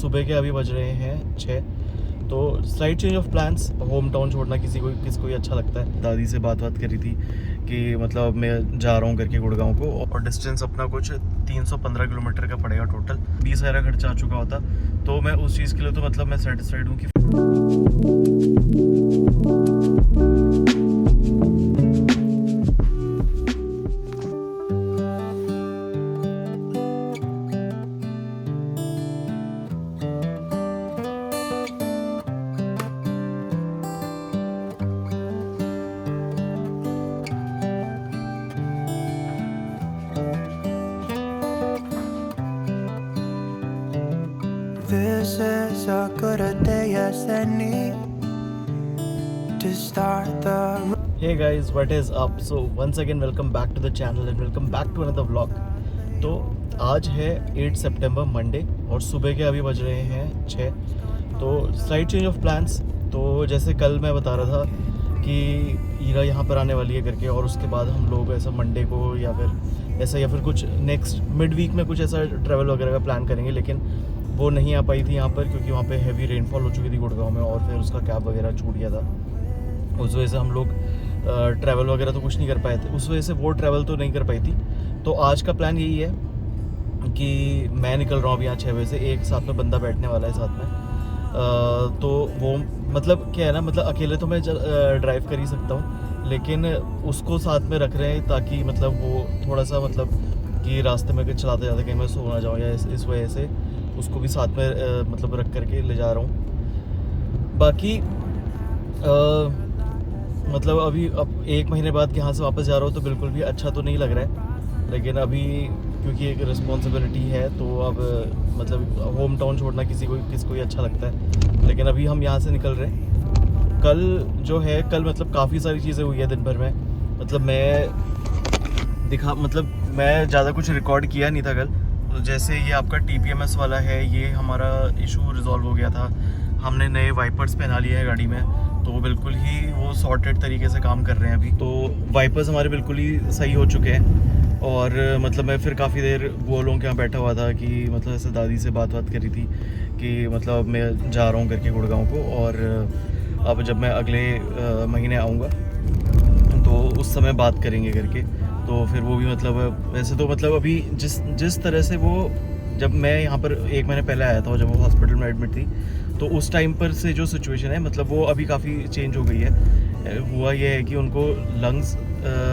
सुबह के अभी बज रहे हैं 6। तो slight change of plans, home town छोड़ना किसी को ही अच्छा लगता है। दादी से बात करी थी कि मतलब मैं जा रहा हूँ करके गुड़गांव को, और डिस्टेंस अपना कुछ 315 किलोमीटर का पड़ेगा टोटल। 20,000 खर्चा आ चुका होता, तो मैं उस चीज़ के लिए तो मतलब मैं सेटिस्फाइड हूँ कि This is a good a day as any to start the Hey guys, what is up? So once again welcome back to the channel and welcome back to another vlog. तो आज है 8 सितंबर Monday और सुबह के अभी बज रहे हैं 6। तो स्लाइट चेंज ऑफ प्लान्स। तो जैसे कल मैं बता रहा था कि हीरा यहाँ पर आने वाली है करके, और उसके बाद हम लोग ऐसा मंडे को या फिर कुछ नेक्स्ट मिड वीक में कुछ ऐसा ट्रैवल वगैरह का प्लान करेंगे, लेकिन वो नहीं आ पाई थी यहाँ पर क्योंकि वहाँ पे हैवी रेनफॉल हो चुकी थी गुड़गांव में, और फिर उसका कैब वगैरह छूट गया था। उस वजह से हम लोग ट्रैवल वगैरह तो कुछ नहीं कर पाए थे, उस वजह से वो ट्रैवल तो नहीं कर पाई थी। तो आज का प्लान यही है कि मैं निकल रहा हूँ अभी यहाँ 6 बजे से, एक साथ में बंदा बैठने वाला है साथ में। तो वो मतलब क्या है ना, मतलब अकेले तो मैं ड्राइव कर ही सकता हूँ, लेकिन उसको साथ में रख रहे हैं ताकि मतलब वो थोड़ा सा मतलब कि रास्ते में चलाते जाते कहीं मैं सो ना जाऊँ, या इस वजह से उसको भी साथ में मतलब रख करके ले जा रहा हूँ। बाकी मतलब अभी अब 1 महीने बाद यहाँ से वापस जा रहा हूँ तो बिल्कुल भी अच्छा तो नहीं लग रहा है, लेकिन अभी क्योंकि एक रिस्पॉन्सिबिलिटी है तो अब मतलब होम टाउन छोड़ना किसको ही अच्छा लगता है, लेकिन अभी हम यहाँ से निकल रहे हैं। कल मतलब काफ़ी सारी चीज़ें हुई है दिन भर में, मतलब मैं ज़्यादा कुछ रिकॉर्ड किया नहीं था कल। तो जैसे ये आपका TPMS वाला है, ये हमारा इशू रिजॉल्व हो गया था, हमने नए वाइपर्स पहना लिए हैं गाड़ी में, तो बिल्कुल ही वो सॉर्टेड तरीके से काम कर रहे हैं अभी। तो वाइपर्स हमारे बिल्कुल ही सही हो चुके हैं, और मतलब मैं फिर काफ़ी देर वो लोगों के यहाँ बैठा हुआ था कि मतलब ऐसे दादी से बात करी थी कि मतलब मैं जा रहा हूँ करके गुड़गांव को, और अब जब मैं अगले महीने आऊँगा तो उस समय बात करेंगे करके। तो फिर वो भी मतलब वैसे तो मतलब अभी जिस तरह से वो, जब मैं यहाँ पर 1 महीने पहले आया था और जब वो हॉस्पिटल में एडमिट थी, तो उस टाइम पर से जो सिचुएशन है मतलब वो अभी काफ़ी चेंज हो गई है। हुआ ये है कि उनको लंग्स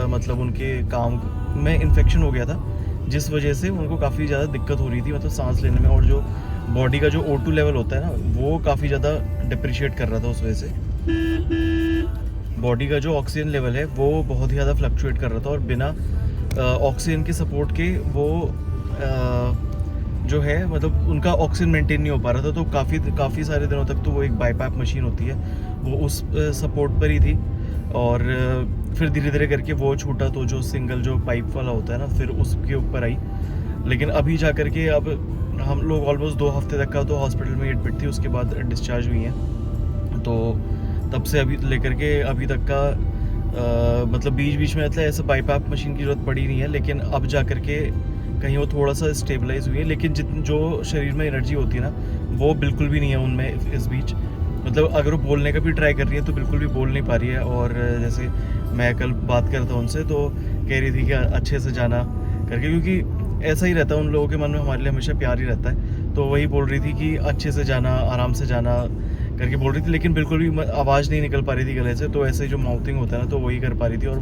मतलब उनके काम में इन्फेक्शन हो गया था, जिस वजह से उनको काफ़ी ज़्यादा दिक्कत हो रही थी मतलब सांस लेने में, और जो बॉडी का जो O2 लेवल होता है ना वो काफ़ी ज़्यादा डिप्रिशिएट कर रहा था। उस वजह से बॉडी का जो ऑक्सीजन लेवल है वो बहुत ही ज़्यादा फ्लक्चुएट कर रहा था, और बिना ऑक्सीजन के सपोर्ट के वो जो है मतलब उनका ऑक्सीजन मेंटेन नहीं हो पा रहा था। तो काफ़ी सारे दिनों तक तो वो एक बाईपैप मशीन होती है वो उस सपोर्ट पर ही थी, और फिर धीरे धीरे करके वो छूटा तो जो सिंगल जो पाइप वाला होता है ना फिर उसके ऊपर आई। लेकिन अभी जा कर के अब हम लोग ऑलमोस्ट 2 हफ्ते तक का तो हॉस्पिटल में एडमिट थी, उसके बाद डिस्चार्ज हुई हैं। तो तब से अभी लेकर के अभी तक का मतलब बीच में मतलब ऐसे बाईपैप मशीन की ज़रूरत पड़ी नहीं है, लेकिन अब जा कर के कहीं वो थोड़ा सा स्टेबलाइज हुई है, लेकिन जो शरीर में एनर्जी होती है ना वो बिल्कुल भी नहीं है उनमें इस बीच। मतलब अगर वो बोलने का भी ट्राई कर रही है तो बिल्कुल भी बोल नहीं पा रही है। और जैसे मैं कल बात करता हूँ उनसे तो कह रही थी कि अच्छे से जाना करके, क्योंकि ऐसा ही रहता है उन लोगों के मन में हमारे लिए हमेशा प्यार ही रहता है। तो वही बोल रही थी कि अच्छे से जाना, आराम से जाना करके बोल रही थी, लेकिन बिल्कुल भी आवाज़ नहीं निकल पा रही थी गले से। तो ऐसे जो माउथिंग होता है ना तो वही कर पा रही थी, और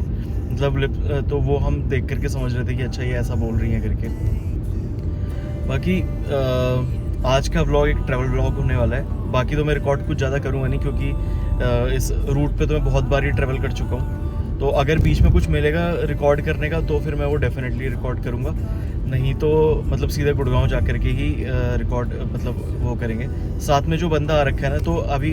मतलब तो वो हम देख करके समझ रहे थे कि अच्छा ये ऐसा बोल रही हैं करके। बाकी आज का व्लॉग एक ट्रैवल व्लॉग होने वाला है। बाकी तो मैं रिकॉर्ड कुछ ज़्यादा करूँगा नहीं, क्योंकि इस रूट पे तो मैं बहुत बार ही ट्रैवल कर चुका हूँ। तो अगर बीच में कुछ मिलेगा रिकॉर्ड करने का तो फिर मैं वो डेफिनेटली रिकॉर्ड करूँगा, नहीं तो मतलब सीधे गुड़गांव जा कर के ही रिकॉर्ड मतलब वो करेंगे। साथ में जो बंदा आ रखा है ना, तो अभी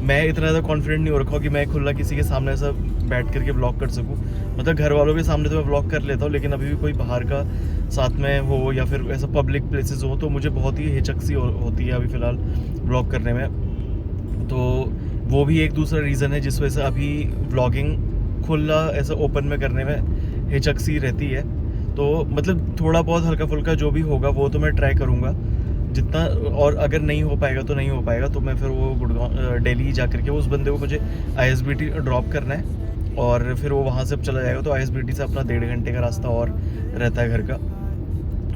मैं इतना ज़्यादा कॉन्फिडेंट नहीं हो रखा हूँ कि मैं खुला किसी के सामने ऐसा बैठ करके ब्लॉग कर सकूँ। मतलब घर वालों के सामने तो मैं ब्लॉग कर लेता हूँ, लेकिन अभी भी कोई बाहर का साथ में हो या फिर ऐसा पब्लिक प्लेसेस हो तो मुझे बहुत ही हिचक सी होती है अभी फ़िलहाल ब्लॉग करने में। तो वो भी एक दूसरा रीज़न है जिस वजह से अभी ब्लॉगिंग खुला ऐसा ओपन में करने में हिचक सी रहती है। तो मतलब थोड़ा बहुत हल्का फुल्का जो भी होगा वो तो मैं ट्राई करूँगा, जितना, और अगर नहीं हो पाएगा तो नहीं हो पाएगा, तो मैं फिर वो गुड़गांव दिल्ली जा करके उस बंदे को मुझे ISBT ड्रॉप करना है और फिर वो वहाँ से चला जाएगा। तो ISBT से अपना 1.5 घंटे का रास्ता और रहता है घर का।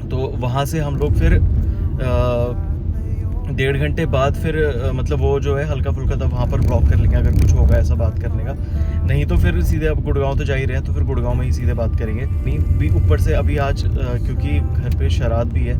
तो वहाँ से हम लोग फिर 1.5 घंटे बाद फिर मतलब वो जो है हल्का फुल्का था वहाँ पर ब्लॉक कर लेंगे, अगर कुछ होगा ऐसा बात करने का। नहीं तो फिर सीधे अब गुड़गांव तो जा ही रहे हैं, तो फिर गुड़गांव में ही सीधे बात करेंगे। नहीं भी ऊपर से अभी आज क्योंकि घर पे शराध भी है,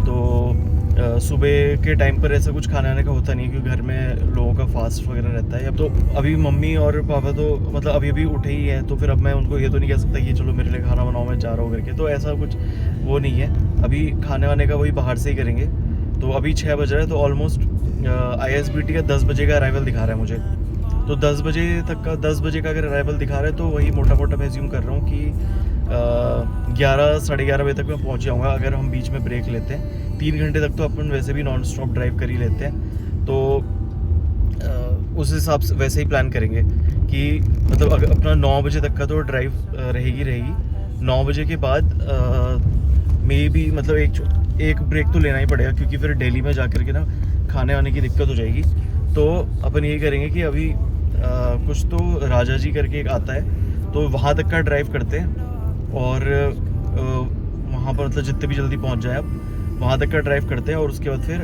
तो सुबह के टाइम पर ऐसा कुछ खाने आने का होता नहीं है, क्योंकि घर में लोगों का फास्ट वगैरह रहता है। अब तो अभी मम्मी और पापा तो मतलब अभी उठे ही हैं, तो फिर अब मैं उनको ये तो नहीं कह सकता कि चलो मेरे लिए खाना बनाओ मैं जा रहा हूँ करके, तो ऐसा कुछ वो नहीं है। अभी खाने वाने का वही बाहर से ही करेंगे। तो अभी 6 बज रहा है, तो ऑलमोस्ट ISBT का 10 बजे का अराइवल दिखा रहा है मुझे। तो 10 बजे तक का, 10 बजे का अगर अराइवल दिखा रहा है, तो वही मोटा मोटा मैं एज्यूम कर रहा हूँ कि 11 साढ़े 11 बजे तक मैं पहुँच जाऊँगा, अगर हम बीच में ब्रेक लेते हैं। 3 घंटे तक तो अपन वैसे भी नॉन स्टॉप ड्राइव कर ही लेते हैं, तो उस हिसाब से वैसे ही प्लान करेंगे कि मतलब अगर अपना 9 बजे तक का तो ड्राइव रहेगी। 9 बजे के बाद मे भी मतलब एक ब्रेक तो लेना ही पड़ेगा, क्योंकि फिर दिल्ली में जाकर के ना खाने वाने की दिक्कत हो जाएगी। तो अपन यही करेंगे कि अभी कुछ तो राजा जी करके एक आता है, तो वहाँ तक का ड्राइव करते हैं और वहाँ पर मतलब जितने भी जल्दी पहुँच जाए आप वहाँ तक का ड्राइव करते हैं, और उसके बाद फिर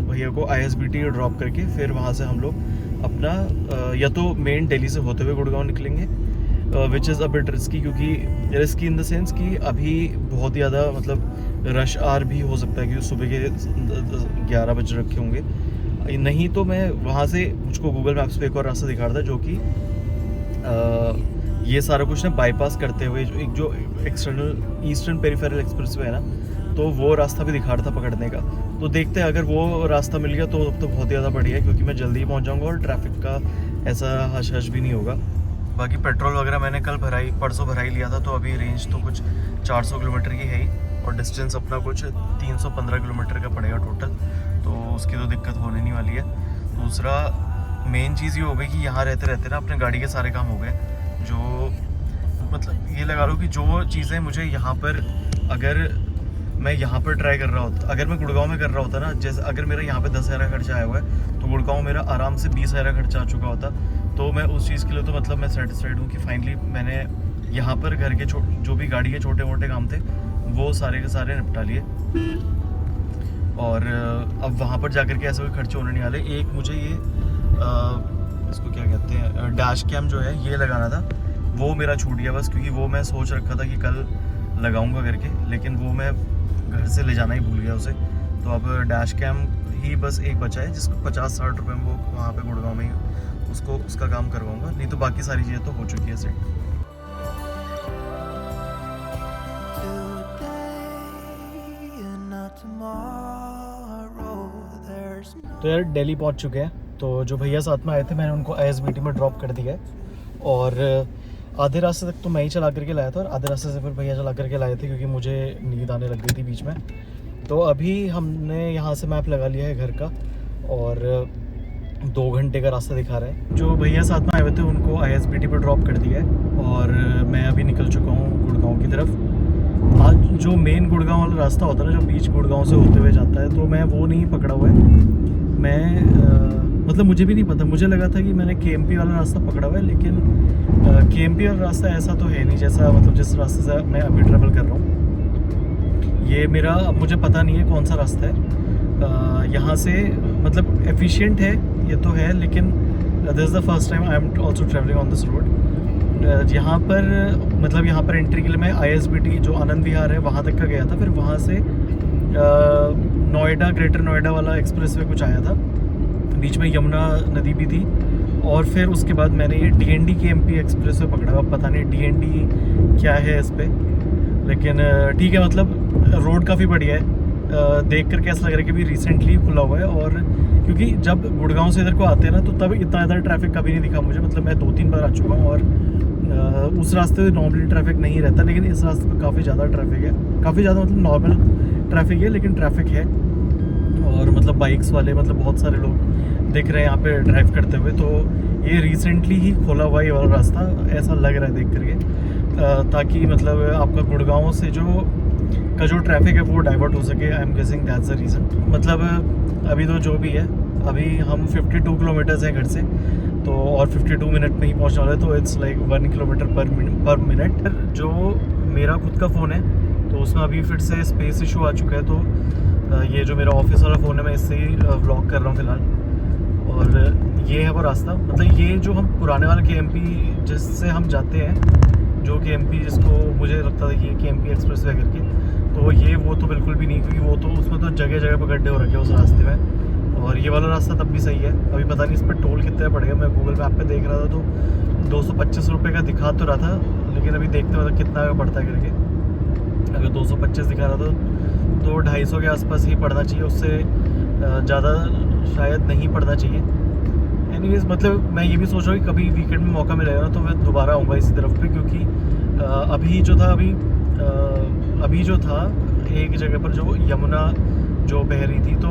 भैया को ISBT ड्रॉप करके फिर वहाँ से हम लोग अपना या तो मेन दिल्ली से होते हुए गुड़गांव निकलेंगे, which is a bit risky, क्योंकि रिस्की इन द सेंस कि अभी बहुत ज़्यादा मतलब रश आवर भी हो सकता है, क्योंकि सुबह के 11 बज रखे होंगे। नहीं तो मैं वहाँ से, मुझको गूगल मैप्स पे एक और रास्ता दिखा रहा था, जो कि ये सारा कुछ ना बाईपास करते हुए जो एक्सटर्नल ईस्टर्न पेरिफेरल एक्सप्रेसवे है ना, तो वो रास्ता भी दिखा रहा था पकड़ने का। तो देखते हैं, अगर वो रास्ता मिल गया तो अब तो बहुत ज़्यादा बढ़िया है, क्योंकि मैं जल्दी पहुँच जाऊँगा और ट्रैफिक का ऐसा हश हश भी नहीं होगा। बाकी पेट्रोल वगैरह मैंने कल परसों भरा ही लिया था, तो अभी रेंज तो कुछ 400 किलोमीटर की है ही, और डिस्टेंस अपना कुछ 315 किलोमीटर का पड़ेगा टोटल, तो उसकी तो दिक्कत होने नहीं वाली है। दूसरा मेन चीज़ ये हो गई कि यहाँ रहते रहते ना अपने गाड़ी के सारे काम हो गए, जो मतलब ये लगा लो कि जो चीज़ें मुझे यहाँ पर, अगर मैं यहाँ पर ट्राई कर रहा होता, अगर मैं गुड़गांव में कर रहा होता ना, जैसे अगर मेरा यहाँ पे 10,000 खर्चा आया हुआ है, तो गुड़गांव मेरा आराम से 20,000 खर्चा आ चुका होता। तो मैं उस चीज़ के लिए तो मतलब मैं सेटिस्फाइड हूँ कि फाइनली मैंने यहाँ पर घर के जो भी गाड़ी के छोटे मोटे काम थे वो सारे के सारे निपटा लिए, और अब वहाँ पर जाकर के ऐसे कोई खर्चे होने नहीं वाले। एक मुझे ये इसको क्या कहते हैं, डैश कैम जो है ये लगाना था, वो मेरा छूट गया बस, क्योंकि वो मैं सोच रखा था कि कल लगाऊंगा करके, लेकिन वो मैं घर से ले जाना ही भूल गया उसे। तो अब डैश कैम ही बस एक बचा है, जिसको 50-60 रुपये में वो वहाँ पे गुड़गांव में ही उसका काम करवाऊंगा, नहीं तो बाकी सारी चीज़ें तो हो चुकी है सेट। तो यार दिल्ली पहुंच चुके हैं, तो जो भैया साथ में आए थे मैंने उनको ISBT में ड्रॉप कर दिया है, और आधे रास्ते तक तो मैं ही चला करके लाया था, और आधे रास्ते से फिर भैया चला करके लाए थे, क्योंकि मुझे नींद आने लग गई थी बीच में। तो अभी हमने यहाँ से मैप लगा लिया है घर का, और 2 घंटे का रास्ता दिखा रहा है। जो भैया साथ में आए हुए थे उनको ISBT पर ड्रॉप कर दिया है, और मैं अभी निकल चुका हूँ गुड़गांव की तरफ। आज जो मेन गुड़गांव वाला रास्ता होता है ना, जो बीच गुड़गांव से होते हुए जाता है, तो मैं वो नहीं पकड़ा हुआ है। मैं मतलब मुझे भी नहीं पता, मुझे लगा था कि मैंने KMP वाला रास्ता पकड़ा हुआ है, लेकिन KMP वाला रास्ता ऐसा तो है नहीं, जैसा मतलब जिस रास्ते से मैं अभी ट्रैवल कर रहा हूँ। ये मेरा, मुझे पता नहीं है कौन सा रास्ता है। यहाँ से मतलब एफिशिएंट है ये तो है, लेकिन this is the first time I am also travelling on this road. यहाँ पर मतलब यहाँ पर एंट्री के लिए मैं ISBT जो आनंद विहार है वहाँ तक का गया था, फिर वहाँ से नोएडा, ग्रेटर नोएडा वाला एक्सप्रेसवे कुछ आया था, बीच में यमुना नदी भी थी, और फिर उसके बाद मैंने ये DND KMP एक्सप्रेसवे पकड़ा हुआ। पता नहीं DND क्या है इस पर, लेकिन ठीक है, मतलब रोड काफ़ी बढ़िया है। देख करके ऐसा लग रहा है कि भी रिसेंटली खुला हुआ है, और क्योंकि जब गुड़गांव से इधर को आते हैं ना, तो तब इतना ज़्यादा ट्रैफिक कभी नहीं दिखा मुझे। मतलब मैं 2-3 बार आ चुका हूँ, और उस रास्ते पे नॉर्मली ट्रैफिक नहीं रहता, लेकिन इस रास्ते पे काफ़ी ज़्यादा ट्रैफिक है। काफ़ी ज़्यादा मतलब नॉर्मल ट्रैफिक है, लेकिन ट्रैफिक है, और मतलब बाइक्स वाले मतलब बहुत सारे लोग दिख रहे हैं यहाँ पे ड्राइव करते हुए। तो ये रिसेंटली ही खोला हुआ ये वाला रास्ता ऐसा लग रहा है देख करके, ताकि मतलब आपका गुड़गांव से जो का जो ट्रैफिक है वो डाइवर्ट हो सके। I am guessing that's the reason. मतलब अभी तो जो भी है, अभी हम 52 किलोमीटर्स हैं घर से, तो और 52 मिनट में ही पहुंचने वाले, तो इट्स लाइक 1 किलोमीटर पर मिनट। जो मेरा खुद का फ़ोन है तो उसमें अभी फिर से स्पेस इशू आ चुका है, तो ये जो मेरा ऑफिस वाला फ़ोन है मैं इससे ही व्लॉग कर रहा हूँ फ़िलहाल। और ये है वो रास्ता, मतलब ये जो हम पुराने वाले KMP जिससे हम जाते हैं, जो KMP जिसको मुझे लगता था कि ये KMP एक्सप्रेस वे करके, तो ये वो तो बिल्कुल भी नहीं, क्योंकि वो तो उसमें तो जगह जगह पर गड्ढे हो रखे हैं उस रास्ते में। और ये वाला रास्ता तब भी सही है। अभी पता नहीं इस पर टोल कितना पड़ेगा, मैं गूगल मैप पे देख रहा था तो 225 रुपये का दिखा तो रहा था, लेकिन अभी देखते मतलब कितना पड़ता है करके। अगर 225 दिखा रहा था तो 250 के आसपास ही पड़ना चाहिए, उससे ज़्यादा शायद नहीं पड़ना चाहिए। एनीवेज, मतलब मैं ये भी सोच रहा हूँ कि कभी वीकेंड में मौका मिलेगा ना तो मैं दोबारा आऊँगा इसी तरफ पे, क्योंकि अभी जो था एक जगह पर जो यमुना जो बह रही थी, तो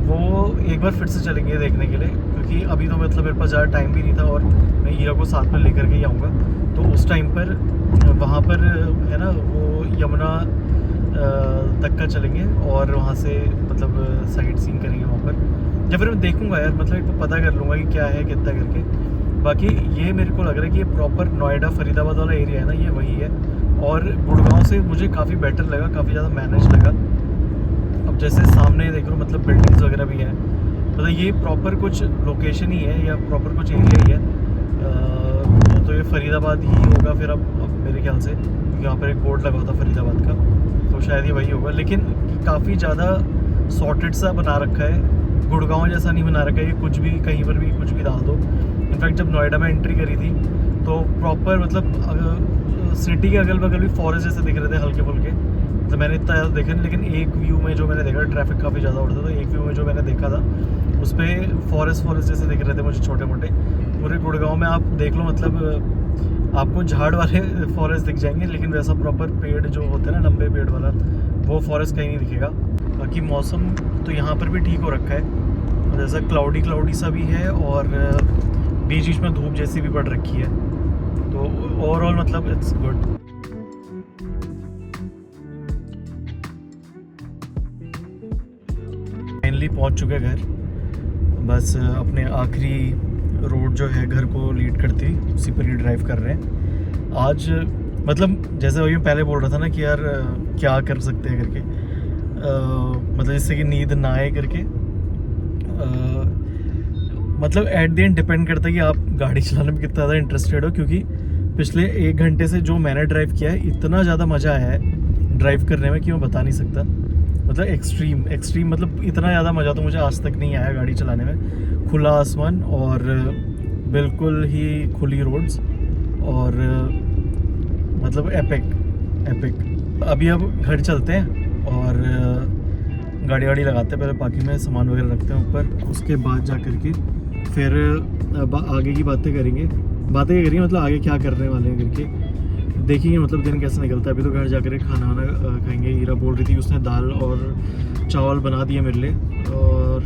वो एक बार फिर से चलेंगे देखने के लिए, क्योंकि अभी तो मतलब मेरे पास ज़्यादा टाइम भी नहीं था और मैं ईरा को साथ में लेकर के ही आऊँगा। तो उस टाइम पर वहाँ पर है ना वो यमुना तक का चलेंगे और वहाँ से मतलब साइट सीइंग करेंगे वहाँ पर, या फिर मैं देखूँगा यार, मतलब एक पता कर लूँगा कि क्या है कितना करके। बाकी ये मेरे को लग रहा है कि ये प्रॉपर नोएडा फरीदाबाद वाला एरिया है ना, ये वही है। और गुड़गांव से मुझे काफ़ी बेटर लगा, काफ़ी ज़्यादा मैनेज लगा। अब जैसे सामने देख लो मतलब बिल्डिंग्स वगैरह भी हैं, मतलब ये प्रॉपर कुछ लोकेशन ही है या प्रॉपर कुछ एरिया ही है। तो ये फरीदाबाद ही होगा फिर अब मेरे ख्याल से, क्योंकि यहाँ पर एक बोर्ड लगा होता फरीदाबाद का, तो शायद ये वही होगा। लेकिन काफ़ी ज़्यादा सॉर्टेड सा बना रखा है, गुड़गांव जैसा नहीं बना रखा है कि कुछ भी कहीं पर भी कुछ भी डाल दो। इनफैक्ट जब नोएडा में एंट्री करी थी तो प्रॉपर मतलब सिटी के अगल बगल भी फॉरेस्ट जैसे दिख रहे थे हल्के फुल्के। तो मैंने इतना ज़्यादा देखा नहीं, लेकिन एक व्यू में जो मैंने देखा, ट्रैफिक काफ़ी ज़्यादा उड़ता था, तो एक व्यू में जो मैंने देखा था उस पर फॉरेस्ट जैसे दिख रहे थे मुझे, छोटे मोटे। पूरे गुड़गांव में आप देख लो मतलब आपको झाड़ वाले फॉरेस्ट दिख जाएंगे, लेकिन वैसा प्रॉपर पेड़ जो होते हैं ना, लंबे पेड़ वाला, वो फॉरेस्ट कहीं नहीं दिखेगा। बाकी मौसम तो यहाँ पर भी ठीक हो रखा है, और ऐसा क्लाउडी सा भी है, और बीच बीच में धूप जैसी भी पड़ रखी है, तो ओवरऑल मतलब इट्स गुड। फाइनली पहुँच चुके घर, बस अपने आखिरी रोड जो है घर को लीड करती उसी पर ही ड्राइव कर रहे हैं आज। मतलब जैसे वही मैं पहले बोल रहा था ना कि यार क्या कर सकते हैं करके, मतलब जिससे कि नींद ना आए करके। मतलब एट द एंड डिपेंड करता है कि आप गाड़ी चलाने में कितना ज़्यादा इंटरेस्टेड हो, क्योंकि पिछले 1 घंटे से जो मैंने ड्राइव किया है, इतना ज़्यादा मज़ा आया है ड्राइव करने में कि मैं बता नहीं सकता। मतलब एक्सट्रीम मतलब इतना ज़्यादा मज़ा तो मुझे आज तक नहीं आया गाड़ी चलाने में। खुला आसमान और बिल्कुल ही खुली रोड्स, और मतलब एपिक। अभी अब घर चलते हैं और गाड़ी लगाते हैं, पहले बाकी में सामान वगैरह रखते हैं ऊपर, उसके बाद जा कर के फिर आगे की बातें करेंगे मतलब आगे क्या करने वाले हैं करके देखेंगे, मतलब दिन कैसे निकलता है। अभी तो घर जाकर खाना वाना खाएंगे। हीरा बोल रही थी उसने दाल और चावल बना दिए मेरे लिए, और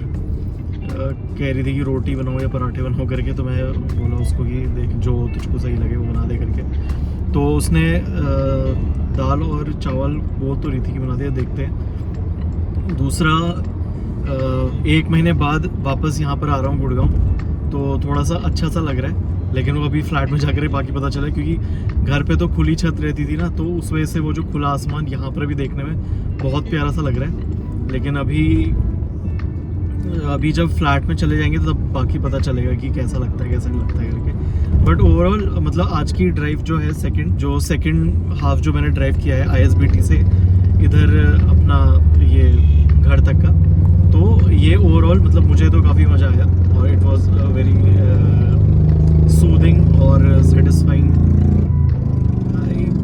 कह रही थी कि रोटी बनाओ या पराठे बनाओ करके, तो मैं बोला उसको कि देख जो तुझको सही लगे वो बना दे करके। तो उसने दाल और चावल बोल तो रही थी कि बना दिया, देखते हैं। दूसरा 1 महीने बाद वापस यहाँ पर आ रहा हूँ गुड़गांव, तो थोड़ा सा अच्छा सा लग रहा है। लेकिन वो अभी फ्लैट में जाकर बाकी पता चला, क्योंकि घर पे तो खुली छत रहती थी ना, तो उस वजह से वो जो खुला आसमान यहाँ पर भी देखने में बहुत प्यारा सा लग रहा है। लेकिन अभी जब फ्लैट में चले जाएंगे तो तब बाकी पता चलेगा कि कैसा लगता है करके। बट ओवरऑल मतलब आज की ड्राइव जो है सेकंड हाफ जो मैंने ड्राइव किया है ISBT से इधर अपना ये घर तक का, तो ये ओवरऑल मतलब मुझे तो काफ़ी मज़ा आया, और इट वाज वेरी सूदिंग और सेटिस्फाइंग।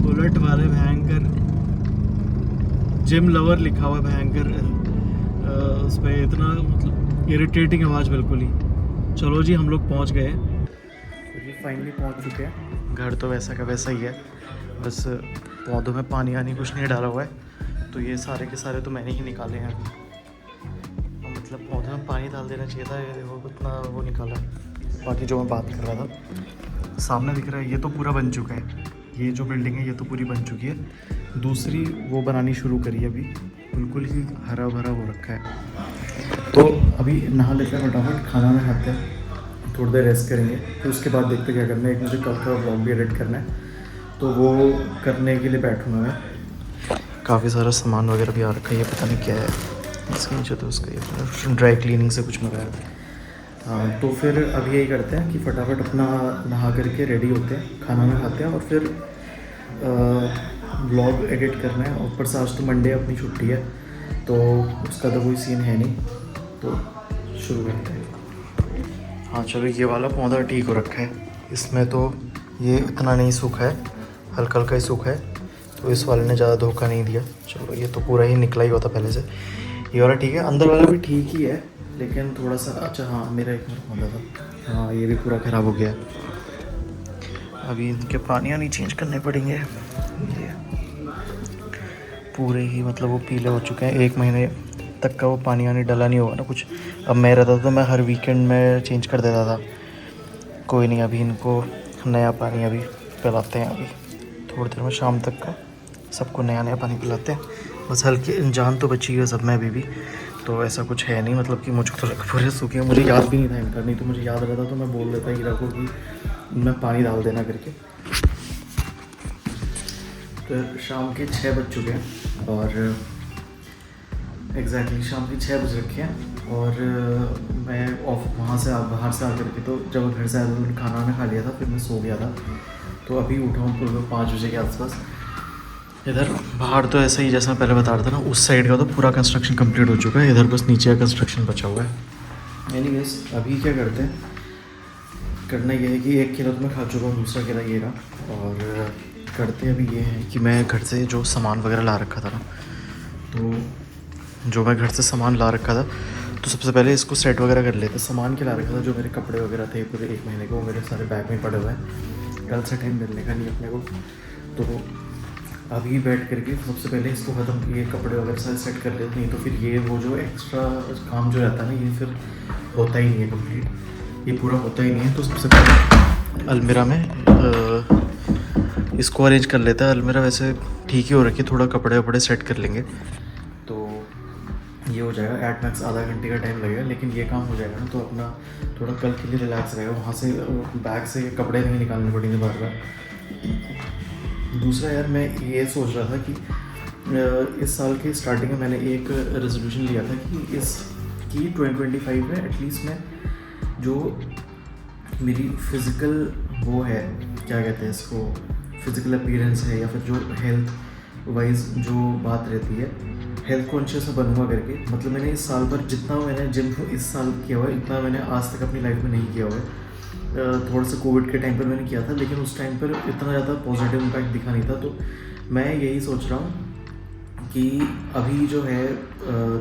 बुलेट वाले भयंकर, जिम लवर लिखा हुआ भयंकर उस पर, इतना मतलब इरिटेटिंग आवाज़ बिल्कुल ही। चलो जी हम लोग पहुंच गए, फाइनली पहुंच चुके हैं। घर तो वैसा का वैसा ही है, बस पौधों में पानी आनी कुछ नहीं डाला हुआ है, तो ये सारे के सारे तो मैंने ही निकाले हैं अभी। मतलब पौधों में पानी डाल देना चाहिए था, ये देखो कितना वो निकाला। बाकी जो मैं बात कर रहा था सामने दिख रहा है, ये तो पूरा बन चुका है, ये जो बिल्डिंग है ये तो पूरी बन चुकी है, दूसरी वो बनानी शुरू करी है अभी, बिल्कुल ही हरा भरा हो रखा है। तो अभी नहा लेते हैं फटाफट, खाना में खाते हैं, थोड़ी देर रेस्ट करेंगे, फिर उसके बाद देखते क्या करना है। एक मुझे कल का व्लॉग भी एडिट करना है, तो वो करने के लिए बैठूँगा मैं। काफ़ी सारा सामान वगैरह भी आ रखा है, ये पता नहीं क्या है, इसके नीचे तो उसका ये ड्राई क्लीनिंग से कुछ मंगाया है। तो फिर अभी यही करते हैं कि फटाफट अपना नहा करके रेडी होते हैं, खाना में खाते हैं और फिर व्लॉग एडिट करना है। ऊपर से आज तो मंडे अपनी छुट्टी है, तो उसका तो कोई सीन है नहीं, तो शुरू करते हैं। हाँ चलो, ये वाला पौधा ठीक हो रखा है, इसमें तो ये इतना नहीं सूखा है, हल्का हल्का ही सूखा है, तो इस वाले ने ज़्यादा धोखा नहीं दिया। चलो ये तो पूरा ही निकला ही होता पहले से, ये वाला ठीक है, अंदर वाला भी ठीक ही है, लेकिन थोड़ा सा अच्छा। हाँ मेरा एक मिनट पौधा था, हाँ ये भी पूरा ख़राब हो गया। अभी इनके पानियाँ नहीं चेंज करने पड़ेंगे, ये पूरे ही मतलब वो पीले हो चुके हैं, 1 महीने तक का वो पानी आने डला नहीं होगा ना कुछ। अब मैं रहता तो मैं हर वीकेंड में चेंज कर देता था, कोई नहीं, अभी इनको नया पानी अभी पिलाते हैं। अभी थोड़ी देर में शाम तक का सबको नया नया पानी पिलाते हैं, बस हल्की जान तो बची है सब में अभी भी, तो ऐसा कुछ है नहीं, मतलब कि मुझको तो पूरे सूखे हैं। मुझे याद भी नहीं था इनका, नहीं तो मुझे याद रहता तो मैं बोल देता हीरा को कि मैं पानी डाल देना करके। तो शाम के 6 बज चुके हैं और एग्जैक्टली शाम के 6 बज रखे हैं, और मैं बाहर से आ करके, तो जब घर से आया तो मैंने खाना वाना खा लिया था, फिर मैं सो गया था। तो अभी उठा हूँ पूरे 5 बजे के आसपास। इधर बाहर तो ऐसा ही जैसा मैं पहले बता रहा था ना, उस साइड का तो पूरा कंस्ट्रक्शन कंप्लीट हो चुका है, इधर बस नीचे का कंस्ट्रक्शन बचा हुआ है। एनीवेज अभी क्या करते हैं, करना ये है कि एक केला तो मैं खा चुका हूँ, दूसरा केला ये रहा, और करते अभी ये है कि मैं घर से जो सामान वगैरह ला रखा था ना, तो जो मैं घर से सामान ला रखा था, तो सबसे पहले इसको सेट वगैरह कर लेते। सामान क्या ला रखा था, जो मेरे कपड़े वगैरह थे पूरे 1 महीने के, वो मेरे सारे बैग में पड़े हुए हैं, कल से टाइम मिलने का नहीं अपने को। तो अभी बैठ करके सबसे पहले इसको ख़त्म, ये कपड़े वगैरह सारे सेट कर लेते, नहीं तो फिर ये वो जो एक्स्ट्रा काम जो रहता है ना, ये फिर होता ही नहीं है कंप्लीट, ये पूरा होता ही नहीं है। तो सबसे पहले अलमीरा में इसको अरेंज कर लेता है। अलमीरा वैसे ठीक ही हो रखी है, थोड़ा कपड़े वपड़े सेट कर लेंगे तो ये हो जाएगा। एट मैक्स आधा घंटे का टाइम लगेगा, लेकिन ये काम हो जाएगा ना, तो अपना थोड़ा कल के लिए रिलैक्स रहेगा। वहाँ से बैग से कपड़े नहीं निकालने पड़ेंगे बार बार। दूसरा यार, मैं ये सोच रहा था कि इस साल के स्टार्टिंग में मैंने एक रेजोल्यूशन लिया था कि 2025 में एटलीस्ट मैं जो मेरी फिज़िकल वो है, क्या कहते हैं इसको, फिज़िकल अपीयरेंस है, या फिर जो हेल्थ वाइज जो बात रहती है, हेल्थ कॉन्शियस बनूंगा करके। मतलब मैंने इस साल भर जितना मैंने जिम इस साल किया हुआ है, इतना मैंने आज तक अपनी लाइफ में नहीं किया हुआ है। थोड़ा सा कोविड के टाइम पर मैंने किया था, लेकिन उस टाइम पर इतना ज़्यादा पॉजिटिव इम्पैक्ट दिखा नहीं था। तो मैं यही सोच रहा हूँ कि अभी जो है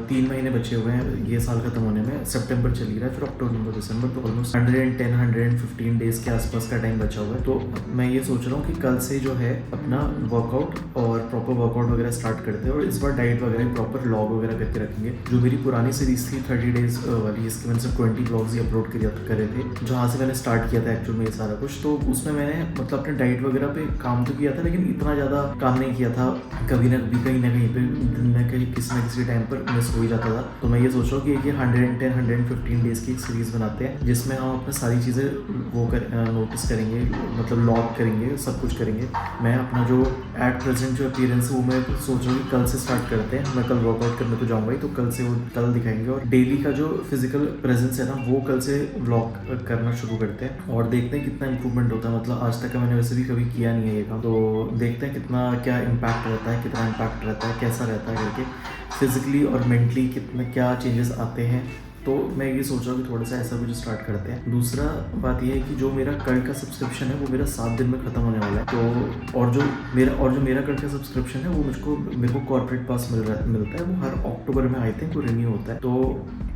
3 महीने बचे हुए हैं ये साल ख़त्म होने में, सितंबर चल ही रहा है, फिर अक्टूबर नवंबर दिसंबर, तो ऑलमोस्ट 110-115 डेज़ के आसपास का टाइम बचा हुआ है। तो मैं ये सोच रहा हूँ कि कल से जो है अपना वर्कआउट और प्रॉपर वर्कआउट वगैरह स्टार्ट करते हैं, और इस बार डाइट वगैरह प्रॉपर व्लॉग वगैरह करके रखेंगे। जो मेरी पुरानी सीरीज़ थी 30 डेज़ वाली, इसके मैंने सिर्फ 20 व्लॉग्स ही अपलोड करे थे, जहाँ से मैंने स्टार्ट किया था एक्चुअल में ये सारा कुछ। तो उसमें मैंने मतलब अपने डाइट वगैरह पे काम तो किया था, लेकिन इतना ज़्यादा काम नहीं किया था। कभी ना कभी कहीं ना कहीं पे दिन में किसी न किसी टाइम पर मिस हो ही जाता था। तो मैं ये सोच रहा हूँ कि 110-115 डेज़ की एक सीरीज़ बनाते हैं, जिसमें हम अपने सारी चीज़ें वो नोटिस करेंगे, मतलब लॉग करेंगे, सब कुछ करेंगे। मैं अपना जो एट प्रेजेंट जो अपीयरेंस है वो मैं सोच रहा हूँ कि कल से स्टार्ट करते हैं। मैं कल वर्कआउट करने तो जाऊँगा ही, तो कल से वो कल दिखाएंगे, और डेली का जो फिजिकल प्रेजेंस है ना, वो कल से व्लॉग करना शुरू करते हैं, और देखते हैं कितना इंप्रूवमेंट होता है। मतलब आज तक का मैंने वैसे भी कभी किया नहीं है ये काम, तो देखते हैं कितना क्या इम्पैक्ट रहता है, कितना इम्पैक्ट रहता है, कैसा रहता है करके, फिजिकली और मेंटली कितने क्या चेंजेस आते हैं। तो मैं ये सोच रहा हूँ कि थोड़ा सा ऐसा कुछ स्टार्ट करते हैं। दूसरा बात ये है कि जो मेरा कल का सब्सक्रिप्शन है वो मेरा 7 दिन में ख़त्म होने वाला है। तो और जो मेरा कल का सब्सक्रिप्शन है वो मेरे को कॉर्पोरेट पास मिलता है, वो हर अक्टूबर में आई थिंक वो रिन्यू होता है। तो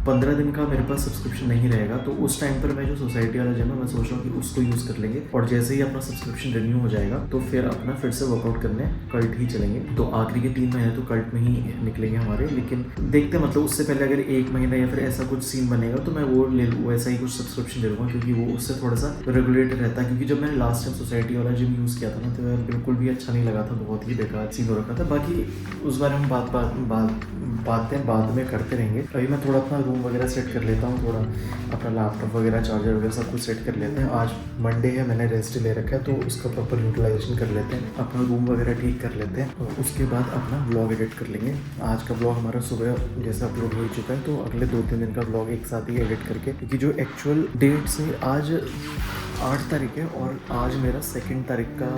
15 दिन का मेरे पास सब्सक्रिप्शन नहीं रहेगा, तो उस टाइम पर मैं जो सोसाइटी वाला जिम है मैं सोच रहा हूँ कि उसको यूज़ कर लेंगे, और जैसे ही अपना सब्सक्रिप्शन रिन्यू हो जाएगा तो फिर अपना फिर से वर्कआउट करने कल्ट ही चलेंगे। तो आखिरी के 3 महीने तो कल्ट में ही निकलेंगे हमारे, लेकिन देखते हैं, मतलब उससे पहले अगर 1 महीना या फिर ऐसा कुछ सीन बनेगा तो मैं वो ले लूँ, वैसा ही कुछ सब्सक्रिप्शन ले लूँगा, क्योंकि वो उससे थोड़ा सा रेगुलेटेड रहता है। क्योंकि जब मैंने लास्ट टाइम सोसाइटी वाला जिम यूज़ किया था ना, तो यार बिल्कुल भी अच्छा नहीं लगा था, बहुत ही बेकार सीन हो रखा था। बाकी उस बारे में बातें बाद में करते रहेंगे। अभी मैं थोड़ा अपना रूम वगैरह सेट कर लेता हूँ, थोड़ा अपना लैपटॉप वगैरह, चार्जर वगैरह सब कुछ सेट कर लेते हैं। आज मंडे है, मैंने रेस्ट ले रखा है, तो उसका प्रॉपर यूटिलाइजेशन कर लेते हैं, अपना रूम वगैरह ठीक कर लेते हैं, और उसके बाद अपना व्लॉग एडिट कर लेंगे। आज का व्लॉग हमारा सुबह जैसे अपलोड हो चुका है, तो अगले 2-3 दिन का व्लॉग एक साथ ही एडिट करके, क्योंकि जो एक्चुअल डेट से आज 8 तारीख है और आज मेरा 2 तारीख का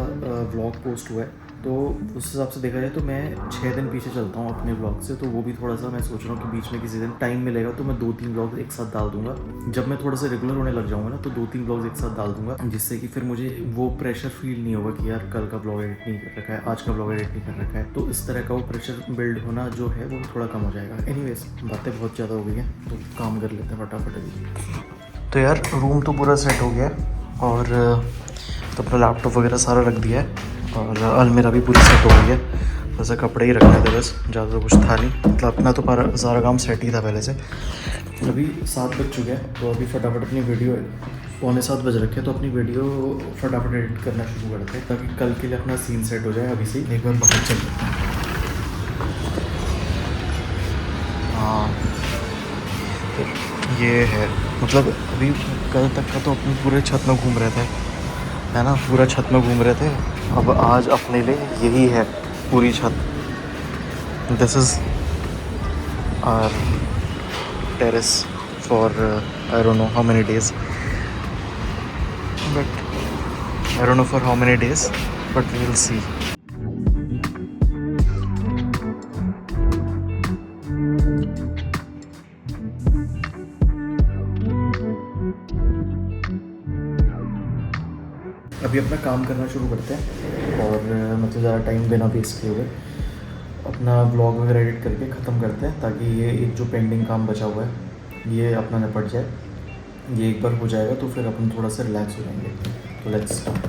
व्लॉग पोस्ट हुआ है, तो उस हिसाब से देखा जाए तो मैं 6 दिन पीछे चलता हूँ अपने व्लॉग से। तो वो भी थोड़ा सा मैं सोच रहा हूँ कि बीच में किसी दिन टाइम मिलेगा तो मैं 2-3 व्लॉग एक साथ डाल दूंगा। जब मैं थोड़ा सा रेगुलर होने लग जाऊँगा ना, तो 2-3 व्लॉग्स एक साथ डाल दूंगा, जिससे कि फिर मुझे वो प्रेशर फील नहीं होगा कि यार कल का व्लॉग एडिट नहीं कर रखा है, आज का व्लॉग एडिट नहीं कर रखा है। तो इस तरह का वो प्रेशर बिल्ड होना जो है वो थोड़ा कम हो जाएगा। एनीवेज, बातें बहुत ज़्यादा हो गई हैं, तो काम कर लेते हैं फटाफट अभी। तो यार रूम तो पूरा सेट हो गया है, और तो अपना लैपटॉप वगैरह सारा रख दिया है, और अलमीरा भी पूरी सेट हो गई है। वैसे कपड़े ही रखने थे बस, ज़्यादा तो कुछ था नहीं, मतलब अपना तो सारा काम सेट ही था पहले से। अभी 7 बज चुके हैं, तो अभी फटाफट अपनी वीडियो, 6:45 बज रखे हैं, तो अपनी वीडियो फटाफट एडिट करना शुरू करते हैं, ताकि कल के लिए अपना सीन सेट हो जाए। अभी से एक बार बाहर चल लेते हैं। हाँ, ये है, मतलब अभी कल तक का तो अपनी पूरे छत में घूम रहे थे, है ना, पूरा छत में घूम रहे थे। अब आज अपने लिए यही है पूरी छत। This is our terrace for I don't know how many days, but I don't know for how many days, but we will see. अभी अपना काम करना शुरू करते हैं, और मतलब ज़्यादा टाइम बिना वेस्ट किए हुए अपना व्लॉग वगैरह एडिट करके ख़त्म करते हैं, ताकि ये एक जो पेंडिंग काम बचा हुआ है ये अपना निपट जाए। ये एक बार हो जाएगा तो फिर अपन थोड़ा सा रिलैक्स हो जाएंगे। तो लेट्स स्टार्ट।